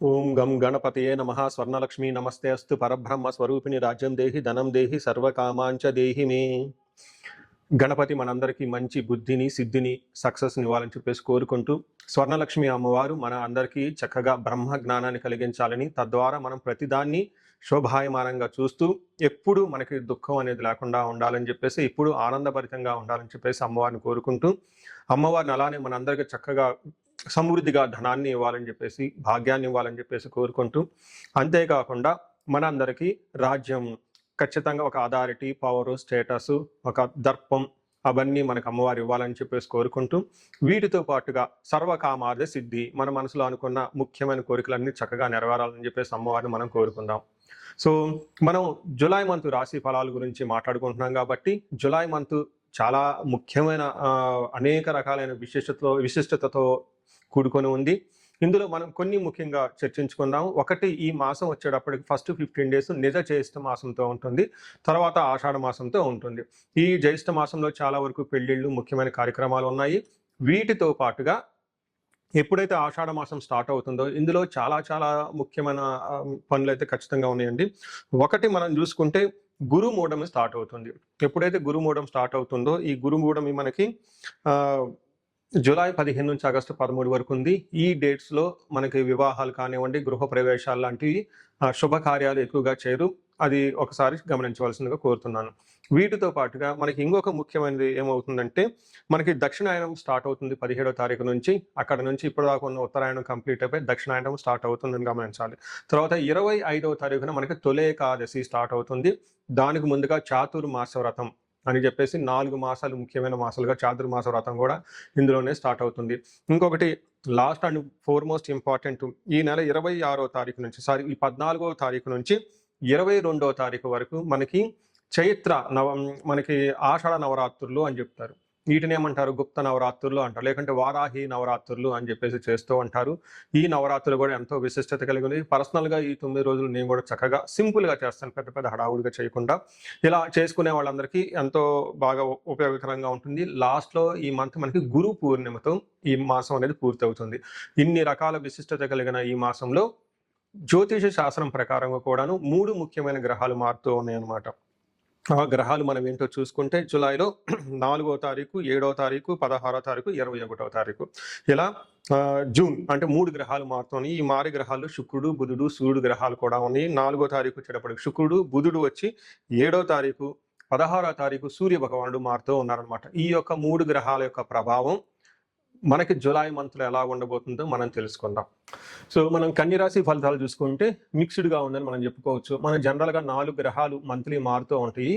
ఓం గం గణపతయే నమః. స్వర్ణలక్ష్మీ నమస్తే అస్తు. పరబ్రహ్మ స్వరూపిణి రాజ్యం దేహి ధనం దేహి సర్వకామాంచ దేహి మే. గణపతి మనందరికీ మంచి బుద్ధిని సిద్ధిని సక్సెస్ని ఇవ్వాలని చెప్పేసి కోరుకుంటూ, స్వర్ణలక్ష్మి అమ్మవారు మన అందరికీ చక్కగా బ్రహ్మ జ్ఞానాన్ని కలిగించాలని, తద్వారా మనం ప్రతిదాన్ని శోభాయమానంగా చూస్తూ ఎప్పుడు మనకి దుఃఖం అనేది లేకుండా ఉండాలని చెప్పేసి, ఇప్పుడు ఆనందభరితంగా ఉండాలని చెప్పేసి అమ్మవారిని కోరుకుంటూ, అమ్మవారిని అలానే మనందరికీ చక్కగా సమృద్ధిగా ధనాన్ని ఇవ్వాలని చెప్పేసి, భాగ్యాన్ని ఇవ్వాలని చెప్పేసి కోరుకుంటూ, అంతేకాకుండా మనందరికీ రాజ్యం ఖచ్చితంగా ఒక అథారిటీ, పవరు, స్టేటస్, ఒక దర్పం అవన్నీ మనకు అమ్మవారు ఇవ్వాలని చెప్పేసి కోరుకుంటూ, వీటితో పాటుగా సర్వకామార్థ సిద్ధి, మన మనసులో అనుకున్న ముఖ్యమైన కోరికలన్నీ చక్కగా నెరవేరాలని చెప్పేసి అమ్మవారిని మనం కోరుకుందాం. సో మనం జులై మంత్ రాశి ఫలాల గురించి మాట్లాడుకుంటున్నాం కాబట్టి, జులై మంత్ చాలా ముఖ్యమైన అనేక రకాలైన విశిష్టతతో కూడుకొని ఉంది. ఇందులో మనం కొన్ని ముఖ్యంగా చర్చించుకుందాం. ఒకటి, ఈ మాసం వచ్చేటప్పటికి ఫస్ట్ 15 డేస్ నిజ జ్యేష్ఠ మాసంతో ఉంటుంది. తర్వాత ఆషాఢ మాసంతో ఉంటుంది. ఈ జ్యేష్ఠ మాసంలో చాలా వరకు పెళ్లిళ్ళు, ముఖ్యమైన కార్యక్రమాలు ఉన్నాయి. వీటితో పాటుగా ఎప్పుడైతే ఆషాఢ మాసం స్టార్ట్ అవుతుందో, ఇందులో చాలా చాలా ముఖ్యమైన పనులైతే ఖచ్చితంగా ఉన్నాయండి. ఒకటి మనం చూసుకుంటే గురుమూఢమి స్టార్ట్ అవుతుంది. ఎప్పుడైతే గురుమూఢం స్టార్ట్ అవుతుందో, ఈ గురుమూఢమి మనకి జూలై 15 నుంచి ఆగస్టు 13 వరకు ఉంది. ఈ డేట్స్లో మనకి వివాహాలు కానివ్వండి, గృహ ప్రవేశాలు లాంటివి శుభకార్యాలు ఎక్కువగా చేయరు. అది ఒకసారి గమనించవలసిందిగా కోరుతున్నాను. వీటితో పాటుగా మనకి ఇంకొక ముఖ్యమైనది ఏమవుతుందంటే, మనకి దక్షిణాయనం స్టార్ట్ అవుతుంది 17వ తారీఖు నుంచి. అక్కడ నుంచి ఇప్పటిదాకా ఉన్న ఉత్తరాయణం కంప్లీట్ అయిపోయి దక్షిణాయనం స్టార్ట్ అవుతుందని గమనించాలి. తర్వాత 25వ తారీఖున మనకి తొలి ఏకాదశి స్టార్ట్ అవుతుంది. దానికి ముందుగా చాతుర్మాస వ్రతం అని చెప్పేసి 4 మాసాలు ముఖ్యమైన మాసాలుగా చాతుర్మాస వ్రతం కూడా ఇందులోనే స్టార్ట్ అవుతుంది. ఇంకొకటి లాస్ట్ అండ్ ఫోర్మోస్ట్ ఇంపార్టెంట్, ఈ నెల 26వ తారీఖు నుంచి ఈ 14వ తారీఖు నుంచి 22వ తారీఖు వరకు మనకి చైత్ర మనకి ఆషాఢ నవరాత్రులు అని చెప్తారు. వీటిని ఏమంటారు? గుప్త నవరాత్రులు అంటారు, లేకుంటే వారాహి నవరాత్రులు అని చెప్పేసి చేస్తూ ఉంటారు. ఈ నవరాత్రులు కూడా ఎంతో విశిష్టత కలిగి ఉంది. పర్సనల్గా ఈ 9 రోజులు నేను కూడా చక్కగా సింపుల్గా చేస్తాను, పెద్ద పెద్ద హడావుడిగా చేయకుండా. ఇలా చేసుకునే వాళ్ళందరికీ ఎంతో బాగా ఉపయోగకరంగా ఉంటుంది. లాస్ట్లో ఈ మంత్ మనకి గురు పూర్ణిమతో ఈ మాసం అనేది పూర్తి అవుతుంది. ఇన్ని రకాల విశిష్టత కలిగిన ఈ మాసంలో జ్యోతిష శాస్త్రం ప్రకారంగా కూడాను 3 ముఖ్యమైన గ్రహాలు మారుతూ ఉన్నాయి అన్నమాట. ఆ గ్రహాలు మనం ఏంటో చూసుకుంటే, జూలైలో 4వ తారీఖు, 7వ తారీఖు, 16వ తారీఖు, 21వ తారీఖు, ఇలా జూన్ అంటే 3 గ్రహాలు మారుతున్నాయి. ఈ మారి గ్రహాలు శుక్రుడు, బుధుడు, సూర్యుడు గ్రహాలు కూడా ఉన్నాయి. 4వ తారీఖు వచ్చేటప్పటికి శుక్రుడు, బుధుడు వచ్చి 7వ తారీఖు, 16వ తారీఖు సూర్య భగవానుడు మారుతూ ఉన్నారనమాట. ఈ యొక్క 3 గ్రహాల యొక్క ప్రభావం మనకి జులై మంత్లో ఎలా ఉండబోతుందో మనం తెలుసుకుందాం. సో మనం కన్యరాశి ఫలితాలు చూసుకుంటే మిక్స్డ్గా ఉందని మనం చెప్పుకోవచ్చు. మనం జనరల్గా 4 గ్రహాలు మంత్లీ మారుతూ ఉంటాయి.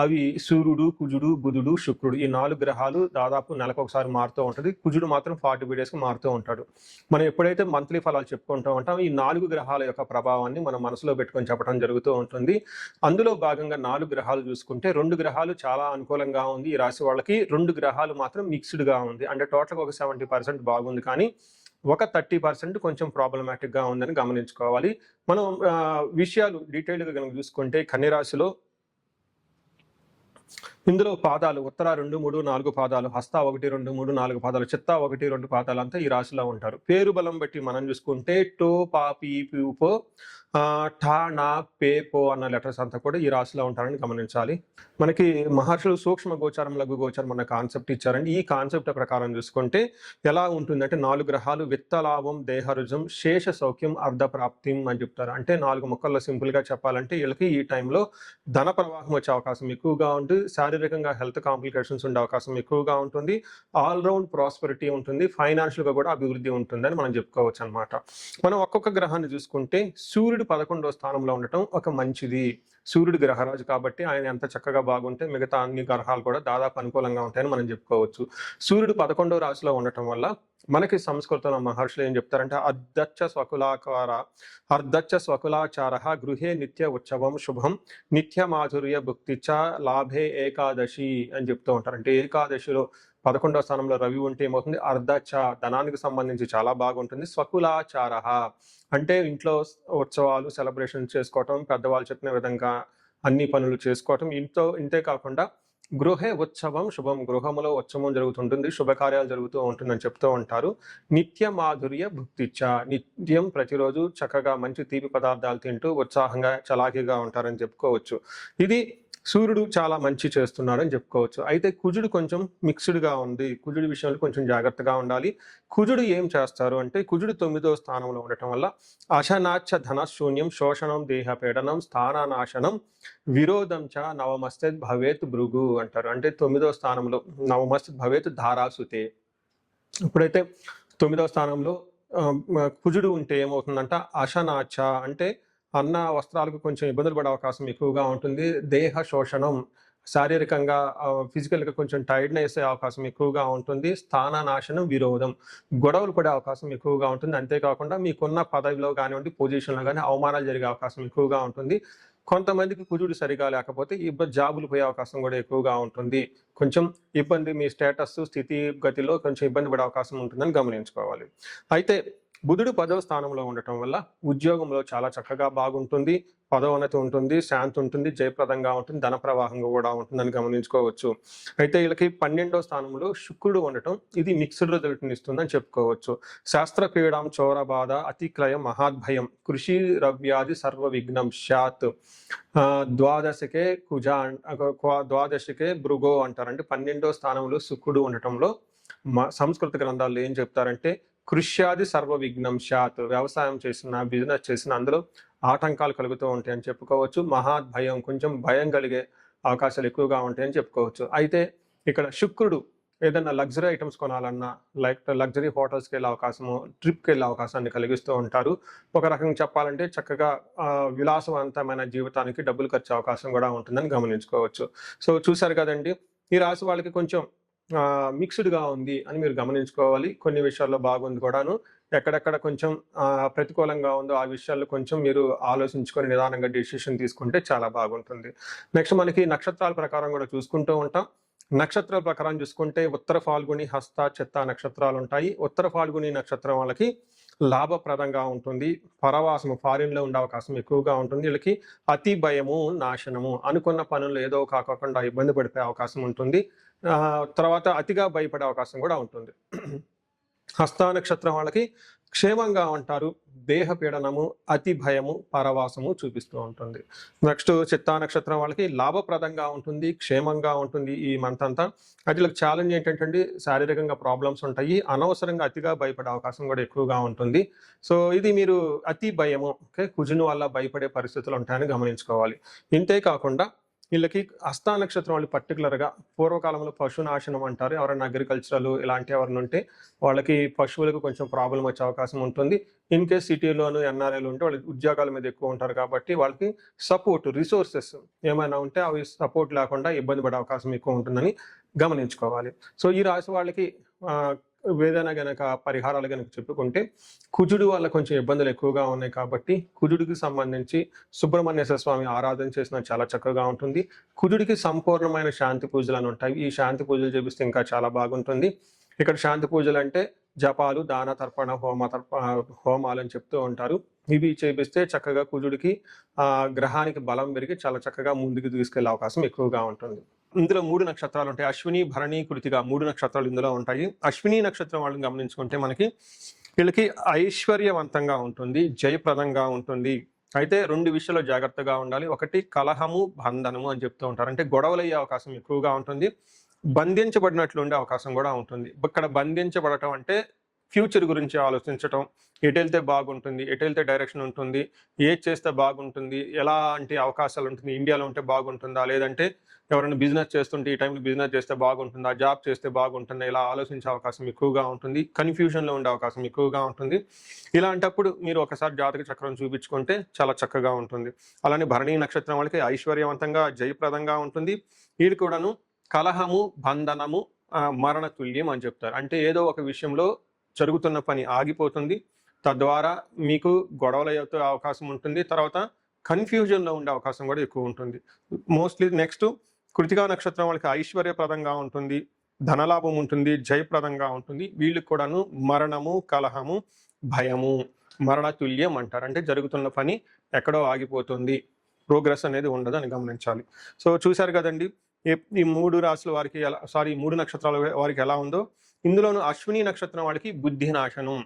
అవి సూర్యుడు, కుజుడు, బుధుడు, శుక్రుడు. ఈ 4 గ్రహాలు దాదాపు నెలకు ఒకసారి మారుతూ ఉంటుంది. కుజుడు మాత్రం 40 డేస్కి మారుతూ ఉంటాడు. మనం ఎప్పుడైతే మంత్లీ ఫలాలు చెప్పుకుంటూ ఉంటాం, ఈ 4 గ్రహాల యొక్క ప్రభావాన్ని మనం మనసులో పెట్టుకొని చెప్పడం జరుగుతూ ఉంటుంది. అందులో భాగంగా 4 గ్రహాలు చూసుకుంటే 2 గ్రహాలు చాలా అనుకూలంగా ఉంది ఈ రాశి వాళ్ళకి, 2 గ్రహాలు మాత్రం మిక్స్డ్గా ఉంది. అంటే టోటల్గా ఒక 70% బాగుంది, కానీ ఒక 30% కొంచెం ప్రాబ్లమాటిక్గా ఉందని గమనించుకోవాలి. మనం విషయాలు డీటెయిల్గా కనుక చూసుకుంటే, కన్యరాశిలో ఇందులో పాదాలు ఉత్తర 2, 3, 4 పాదాలు, హస్త 1, 2, 3, 4 పాదాలు, చిత్త 1, 2 పాదాలు అంతా ఈ రాశిలో ఉంటారు. పేరు బలం బట్టి మనం చూసుకుంటే టో, పా, పీ, పో, ఠా, నా, పే, పో అన్న లెటర్స్ అంతా కూడా ఈ రాశిలో ఉంటారని గమనించాలి. మనకి మహర్షులు సూక్ష్మ గోచారం, లఘు గోచారం అన్న కాన్సెప్ట్ ఇచ్చారండి. ఈ కాన్సెప్ట్ ప్రకారం చూసుకుంటే ఎలా ఉంటుందంటే, 4 గ్రహాలు విత్తలాభం, దేహరుజం, శేష సౌఖ్యం, అర్ధప్రాప్తిం అని చెప్తారు. అంటే 4 ముక్కల్లో సింపుల్గా చెప్పాలంటే, వీళ్ళకి ఈ టైంలో ధన ప్రవాహం వచ్చే అవకాశం ఎక్కువగా ఉంటుంది. శారీరకంగా హెల్త్ కాంప్లికేషన్స్ ఉండే అవకాశం ఎక్కువగా ఉంటుంది. ఆల్రౌండ్ ప్రాస్పరిటీ ఉంటుంది. ఫైనాన్షియల్గా కూడా అభివృద్ధి ఉంటుందని మనం చెప్పుకోవచ్చు అనమాట. మనం ఒక్కొక్క గ్రహాన్ని చూసుకుంటే, సూర్యుడు 11వ స్థానంలో ఉండటం ఒక మంచిది. సూర్యుడు గ్రహరాజు కాబట్టి ఆయన ఎంత చక్కగా బాగుంటే మిగతా అన్ని గ్రహాలు కూడా దాదాపు అనుకూలంగా ఉంటాయని మనం చెప్పుకోవచ్చు. సూర్యుడు 11వ రాశిలో ఉండటం వల్ల మనకి సంస్కృతంలో మహర్షులు ఏం చెప్తారంటే, అర్ధచ్చ స్వకులాచార గృహే నిత్య ఉత్సవం శుభం నిత్య మాధుర్య భుక్తిచ లాభే ఏకాదశి అని చెప్తూ ఉంటారు. అంటే ఏకాదశిలో 11వ స్థానంలో రవి ఉంటే ఏమవుతుంది? అర్ధచ్చ ధనానికి సంబంధించి చాలా బాగుంటుంది. స్వకులాచార అంటే ఇంట్లో ఉత్సవాలు, సెలబ్రేషన్ చేసుకోవటం, పెద్దవాళ్ళు చెప్పిన విధంగా అన్ని పనులు చేసుకోవటం, ఇంతే కాకుండా గృహే ఉత్సవం శుభం, గృహములో ఉత్సవం జరుగుతుంటుంది, శుభకార్యాలు జరుగుతూ ఉంటుందని చెప్తూ ఉంటారు. నిత్య మాధుర్య భుక్తిచ్చ, నిత్యం ప్రతిరోజు చక్కగా మంచి తీపి పదార్థాలు తింటూ ఉత్సాహంగా చలాకీగా ఉంటారని చెప్పుకోవచ్చు. ఇది సూర్యుడు చాలా మంచి చేస్తున్నాడని చెప్పుకోవచ్చు. అయితే కుజుడు కొంచెం మిక్స్డ్‌గా ఉంది. కుజుడి విషయంలో కొంచెం జాగ్రత్తగా ఉండాలి. కుజుడు ఏం చేస్తారు అంటే, కుజుడు 9వ స్థానంలో ఉండటం వల్ల అశనాచ్చ ధనశూన్యం, శోషణం, దేహపీడనం, స్థాననాశనం, విరోధం చ నవమస్తద్ భవేత్ భృగు అంటారు. అంటే 9వ స్థానంలో నవమస్తద్ భవేత్ ధారాసుతే. ఇప్పుడైతే 9వ స్థానంలో కుజుడు ఉంటే ఏమవుతుందంట, అశనాచ అంటే అన్న వస్త్రాలకు కొంచెం ఇబ్బందులు పడే అవకాశం ఎక్కువగా ఉంటుంది. దేహ శోషణం, శారీరకంగా ఫిజికల్‌గా కొంచెం టైర్డ్‌నెస్ అయ్యే అవకాశం ఎక్కువగా ఉంటుంది. స్థాననాశనం, విరోధం, గొడవలు పడే అవకాశం ఎక్కువగా ఉంటుంది. అంతేకాకుండా మీకున్న పదవిలో గానివ్వండి, పొజిషన్‌లో గాని అవమానాలు జరిగే అవకాశం ఎక్కువగా ఉంటుంది. కొంతమందికి కుజుడు సరిగా లేకపోతే జాబులు పోయే అవకాశం కూడా ఎక్కువగా ఉంటుంది. కొంచెం ఇబ్బంది, మీ స్టేటస్, స్థితి గతిలో కొంచెం ఇబ్బంది పడే అవకాశం ఉంటుందని గమనించుకోవాలి. అయితే బుధుడు 10వ స్థానంలో ఉండటం వల్ల ఉద్యోగంలో చాలా చక్కగా బాగుంటుంది, పదోన్నతి ఉంటుంది, శాంతి ఉంటుంది, జయప్రదంగా ఉంటుంది, ధన ప్రవాహంగా కూడా ఉంటుందని గమనించుకోవచ్చు. అయితే వీళ్ళకి 12వ స్థానంలో శుక్రుడు ఉండటం ఇది మిక్స్డ్ రిజల్ట్‌ని ఇస్తుందని చెప్పుకోవచ్చు. శాస్త్రపీడాం చోరబాధ అతిక్రయం మహాద్భయం కృషి రవ్యాధి సర్వ విఘ్నం స్యాత్. ద్వాదశకే ద్వాదశకే భృగో అంటారు. అంటే 12వ స్థానంలో శుక్రుడు ఉండటంలో సంస్కృత గ్రంథాల్లో ఏం చెప్తారంటే, కృష్యాది సర్వ విఘ్నం స్యాత్. వ్యవసాయం చేసిన, బిజినెస్ చేసిన అందులో ఆటంకాలు కలుగుతూ ఉంటాయని చెప్పుకోవచ్చు. మహాద్భయం, కొంచెం భయం కలిగే అవకాశాలు ఎక్కువగా ఉంటాయని చెప్పుకోవచ్చు. అయితే ఇక్కడ శుక్రుడు ఏదైనా లగ్జరీ ఐటమ్స్ కొనాలన్నా, లైక్ లగ్జరీ హోటల్స్‌కి వెళ్ళే అవకాశము, ట్రిప్‌కి వెళ్ళే అవకాశాన్ని కలిగిస్తూ ఉంటారు. ఒక రకంగా చెప్పాలంటే చక్కగా విలాసవంతమైన జీవితానికి డబ్బులు ఖర్చు అవకాశం కూడా ఉంటుందని గమనించుకోవచ్చు. సో చూశారు కదండీ! ఈ రాశి వాళ్ళకి కొంచెం మిక్స్డ్‌గా ఉంది అని మీరు గమనించుకోవాలి. కొన్ని విషయాల్లో బాగుంది కూడాను. ఎక్కడెక్కడ కొంచెం ప్రతికూలంగా ఉందో ఆ విషయాల్లో కొంచెం మీరు ఆలోచించుకొని నిదానంగా డెసిషన్ తీసుకుంటే చాలా బాగుంటుంది. నెక్స్ట్ మనకి నక్షత్రాల ప్రకారం కూడా చూసుకుంటూ ఉంటాం. నక్షత్రాల ప్రకారం చూసుకుంటే ఉత్తర ఫాల్గుని, హస్త, చిత్త నక్షత్రాలు ఉంటాయి. ఉత్తర ఫాల్గుని నక్షత్రం వాళ్ళకి లాభప్రదంగా ఉంటుంది. పరవాసము, ఫారిన్‌లో ఉండే అవకాశం ఎక్కువగా ఉంటుంది. వీళ్ళకి అతి భయము, నాశనము, అనుకున్న పనులు ఏదో కాకోకుండా ఇబ్బంది పడిపోయే అవకాశం ఉంటుంది. తర్వాత అతిగా భయపడే అవకాశం కూడా ఉంటుంది. హస్త నక్షత్రం వాళ్ళకి క్షేమంగా ఉంటారు. దేహ పీడనము, అతి భయము, పరవాసము చూపిస్తూ ఉంటుంది. నెక్స్ట్ చిత్తా నక్షత్రం వాళ్ళకి లాభప్రదంగా ఉంటుంది, క్షేమంగా ఉంటుంది ఈ మంత్ అంతా. అయితే వీళ్ళకి ఛాలెంజ్ ఏంటంటే శారీరకంగా ప్రాబ్లమ్స్ ఉంటాయి. అనవసరంగా అతిగా భయపడే అవకాశం కూడా ఎక్కువగా ఉంటుంది. సో ఇది మీరు అతి భయము, కుజుని వల్ల భయపడే పరిస్థితులు ఉంటాయని గమనించుకోవాలి. ఇంతే కాకుండా వీళ్ళకి హస్త నక్షత్రం వాళ్ళు పర్టికులర్‌గా పూర్వకాలంలో పశునాశనం అంటారు. ఎవరైనా అగ్రికల్చరల్ ఇలాంటి ఎవరైనా ఉంటే వాళ్ళకి పశువులకు కొంచెం ప్రాబ్లమ్ వచ్చే అవకాశం ఉంటుంది. ఇన్ కేస్ సిటీలోను ఎన్ఆర్ఐలు ఉంటే వాళ్ళకి ఉద్యోగాల మీద ఎక్కువ ఉంటారు కాబట్టి వాళ్ళకి సపోర్ట్, రిసోర్సెస్ ఏమైనా ఉంటే అవి సపోర్ట్ లేకుండా ఇబ్బంది పడే అవకాశం ఎక్కువ ఉంటుందని గమనించుకోవాలి. సో ఈ రాశి వాళ్ళకి ఏదైనా గనక పరిహారాలు గనక చెప్పుకుంటే, కుజుడు వల్ల కొంచెం ఇబ్బందులు ఎక్కువగా ఉన్నాయి కాబట్టి కుజుడికి సంబంధించి సుబ్రహ్మణ్యేశ్వర స్వామి ఆరాధన చేసినా చాలా చక్కగా ఉంటుంది. కుజుడికి సంపూర్ణమైన శాంతి పూజలని ఉంటాయి. ఈ శాంతి పూజలు చేపిస్తే ఇంకా చాలా బాగుంటుంది. ఇక్కడ శాంతి పూజలు అంటే జపాలు, దాన తర్పణ, హోమాలు అని చెప్తూ ఉంటారు. ఇవి చేపిస్తే చక్కగా కుజుడికి గ్రహానికి బలం పెరిగి చాలా చక్కగా ముందుకు తీసుకెళ్లే అవకాశం ఎక్కువగా ఉంటుంది. ఇందులో 3 నక్షత్రాలు ఉంటాయి. అశ్విని, భరణి, కృతిక 3 నక్షత్రాలు ఇందులో ఉంటాయి. అశ్విని నక్షత్రం వాళ్ళని గమనించుకుంటే మనకి వీళ్ళకి ఐశ్వర్యవంతంగా ఉంటుంది, జయప్రదంగా ఉంటుంది. అయితే 2 విషయాల్లో జాగ్రత్తగా ఉండాలి. ఒకటి కలహము, బంధనము అని చెప్తూ ఉంటారు. అంటే గొడవలయ్యే అవకాశం ఎక్కువగా ఉంటుంది. బంధించబడినట్లు ఉండే అవకాశం కూడా ఉంటుంది. ఇక్కడ బంధించబడటం అంటే ఫ్యూచర్ గురించి ఆలోచించటం, ఎటెళ్తే బాగుంటుంది, ఎటెళ్తే డైరెక్షన్ ఉంటుంది, ఏది చేస్తే బాగుంటుంది, ఎలాంటి అవకాశాలు ఉంటుంది, ఇండియాలో ఉంటే బాగుంటుందా, లేదంటే ఎవరైనా బిజినెస్ చేస్తుంటే ఈ టైంలో బిజినెస్ చేస్తే బాగుంటుందా, జాబ్ చేస్తే బాగుంటుందా, ఇలా ఆలోచించే అవకాశం ఎక్కువగా ఉంటుంది. కన్ఫ్యూజన్లో ఉండే అవకాశం ఎక్కువగా ఉంటుంది. ఇలాంటప్పుడు మీరు ఒకసారి జాతక చక్రం చూపించుకుంటే చాలా చక్కగా ఉంటుంది. అలానే భరణి నక్షత్రం వాళ్ళకి ఐశ్వర్యవంతంగా, జయప్రదంగా ఉంటుంది. వీళ్ళు కూడాను కలహము, బంధనము, మరణ తుల్యం అని చెప్తారు. అంటే ఏదో ఒక విషయంలో జరుగుతున్న పని ఆగిపోతుంది. తద్వారా మీకు గొడవలు అయ్యే అవకాశం ఉంటుంది. తర్వాత కన్ఫ్యూజన్లో ఉండే అవకాశం కూడా ఎక్కువ ఉంటుంది. మోస్ట్లీ నెక్స్ట్ కృతికా నక్షత్రం వాళ్ళకి ఐశ్వర్యప్రదంగా ఉంటుంది, ధనలాభం ఉంటుంది, జయప్రదంగా ఉంటుంది. వీళ్ళకి కూడాను మరణము, కలహము, భయము, మరణ తుల్యం అంటారు. అంటే జరుగుతున్న పని ఎక్కడో ఆగిపోతుంది, ప్రోగ్రెస్ అనేది ఉండదు అని గమనించాలి. సో చూశారు కదండి, ఈ 3 రాశుల వారికి ఎలా, సారీ 3 నక్షత్రాల వారికి ఎలా ఉందో, ఇందులోను అశ్విని నక్షత్రం వాళ్ళకి బుద్ధి నాశనం.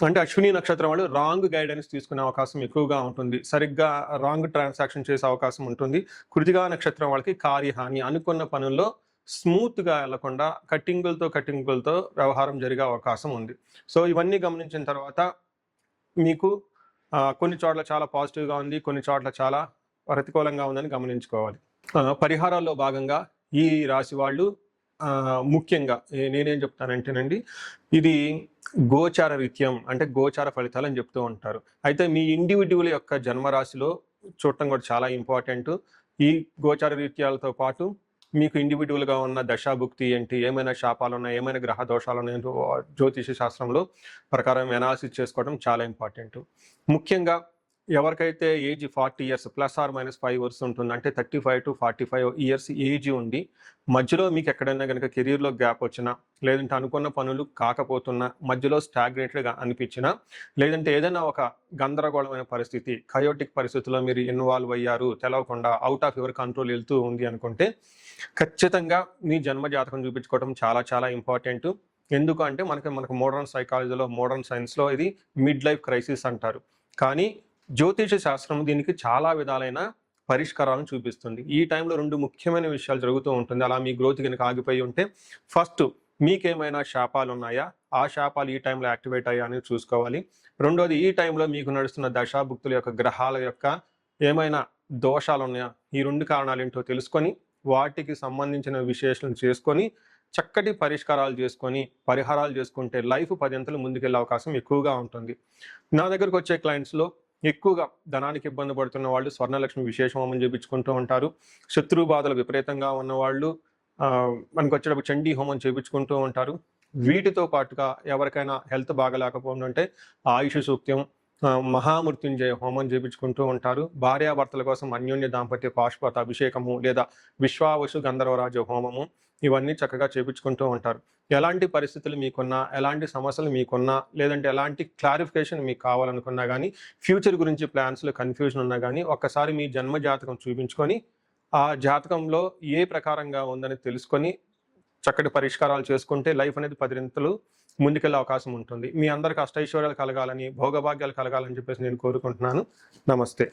అంటే అశ్విని నక్షత్రం వాళ్ళు రాంగ్ గైడెన్స్ తీసుకునే అవకాశం ఎక్కువగా ఉంటుంది, సరిగ్గా రాంగ్ ట్రాన్సాక్షన్ చేసే అవకాశం ఉంటుంది. కృతికా నక్షత్రం వాళ్ళకి కార్యహాని, అనుకున్న పనుల్లో స్మూత్గా వెళ్లకుండా కట్టింగులతో వ్యవహారం జరిగే అవకాశం ఉంది. సో ఇవన్నీ గమనించిన తర్వాత మీకు కొన్ని చోట్ల చాలా పాజిటివ్గా ఉంది, కొన్ని చోట్ల చాలా ప్రతికూలంగా ఉందని గమనించుకోవాలి. పరిహారాల్లో భాగంగా ఈ రాశి వాళ్ళు ముఖ్యంగా నేనేం చెప్తానంటేనండి, ఇది గోచార రీత్యం, అంటే గోచార ఫలితాలు అని చెప్తూ ఉంటారు. అయితే మీ ఇండివిడ్యువల్ యొక్క జన్మరాశిలో చూడటం కూడా చాలా ఇంపార్టెంట్. ఈ గోచార రీత్యాలతో పాటు మీకు ఇండివిడ్యువల్గా ఉన్న దశాభుక్తి ఏంటి, ఏమైనా శాపాలు ఉన్నాయి, ఏమైనా గ్రహ దోషాలు ఉన్నాయో జ్యోతిష శాస్త్రంలో ప్రకారం ఎనాలిసిస్ చేసుకోవడం చాలా ఇంపార్టెంట్. ముఖ్యంగా ఎవరికైతే ఏజ్ 40 ఇయర్స్ +or-5 ఇయర్స్ ఉంటుంది, అంటే 35 to 45 ఇయర్స్ ఏజ్ ఉండి మధ్యలో మీకు ఎక్కడైనా కనుక కెరీర్లో గ్యాప్ వచ్చినా, లేదంటే అనుకున్న పనులు కాకపోతున్నా, మధ్యలో స్టాగ్నేటెడ్గా అనిపించినా, లేదంటే ఏదైనా ఒక గందరగోళమైన పరిస్థితి, కయోటిక్ పరిస్థితుల్లో మీరు ఇన్వాల్వ్ అయ్యారు, తెలవకుండా అవుట్ ఆఫ్ యువర్ కంట్రోల్ వెళ్తూ ఉంది అనుకుంటే ఖచ్చితంగా మీ జన్మ జాతకం చూపించుకోవడం చాలా చాలా ఇంపార్టెంట్. ఎందుకు అంటే మనకు మోడర్న్ సైకాలజీలో, మోడర్న్ సైన్స్లో ఇది మిడ్ లైఫ్ క్రైసిస్ అంటారు. కానీ జ్యోతిష శాస్త్రం దీనికి చాలా విధాలైన పరిష్కారాలను చూపిస్తుంది. ఈ టైంలో 2 ముఖ్యమైన విషయాలు జరుగుతూ ఉంటుంది. అలా మీ గ్రోత్ కనుక ఆగిపోయి ఉంటే, ఫస్ట్ మీకేమైనా శాపాలు ఉన్నాయా, ఆ శాపాలు ఈ టైంలో యాక్టివేట్ అయ్యా అని చూసుకోవాలి. రెండోది, ఈ టైంలో మీకు నడుస్తున్న దశాభుక్తుల యొక్క గ్రహాల యొక్క ఏమైనా దోషాలు ఉన్నాయా, ఈ 2 కారణాలు ఏంటో తెలుసుకొని వాటికి సంబంధించిన విశ్లేషణ చేసుకొని చక్కటి పరిష్కారాలు చేసుకొని పరిహారాలు చేసుకుంటే లైఫ్ 10 అంతలు ముందుకెళ్ళే అవకాశం ఎక్కువగా ఉంటుంది. నా దగ్గరకు వచ్చే క్లయింట్స్లో ఎక్కువగా ధనానికి ఇబ్బంది పడుతున్న వాళ్ళు స్వర్ణలక్ష్మి విశేష హోమం చేయించుకుంటూ ఉంటారు. శత్రు బాధలు విపరీతంగా ఉన్నవాళ్ళు మనకు వచ్చేటప్పుడు చండీ హోమం చేయించుకుంటూ ఉంటారు. వీటితో పాటుగా ఎవరికైనా హెల్త్ బాగలేకపోతుందంటే ఆయుష్ సూక్త్యం, మహామృత్యుంజయ హోమం చేయించుకుంటూ ఉంటారు. భార్యాభర్తల కోసం అన్యోన్య దాంపత్య పాశుపత అభిషేకము లేదా విశ్వావసు గంధర్వరాజ హోమము, ఇవన్నీ చక్కగా చేయించుకుంటూ ఉంటారు. ఎలాంటి పరిస్థితులు మీకున్నా, ఎలాంటి సమస్యలు మీకున్నా, లేదంటే ఎలాంటి క్లారిఫికేషన్ మీకు కావాలనుకున్నా కానీ, ఫ్యూచర్ గురించి ప్లాన్స్లో కన్ఫ్యూజన్ ఉన్నా కానీ, ఒక్కసారి మీ జన్మ జాతకం చూపించుకొని ఆ జాతకంలో ఏ ప్రకారంగా ఉందని తెలుసుకొని చక్కటి పరిష్కారాలు చేసుకుంటే లైఫ్ అనేది 10 అంతలు ముందుకెళ్ళే అవకాశం ఉంటుంది. మీ అందరికి అష్టైశ్వర్యాలు కలగాలని, భోగభాగ్యాలు కలగాలని చెప్పేసి నేను కోరుకుంటున్నాను. నమస్తే.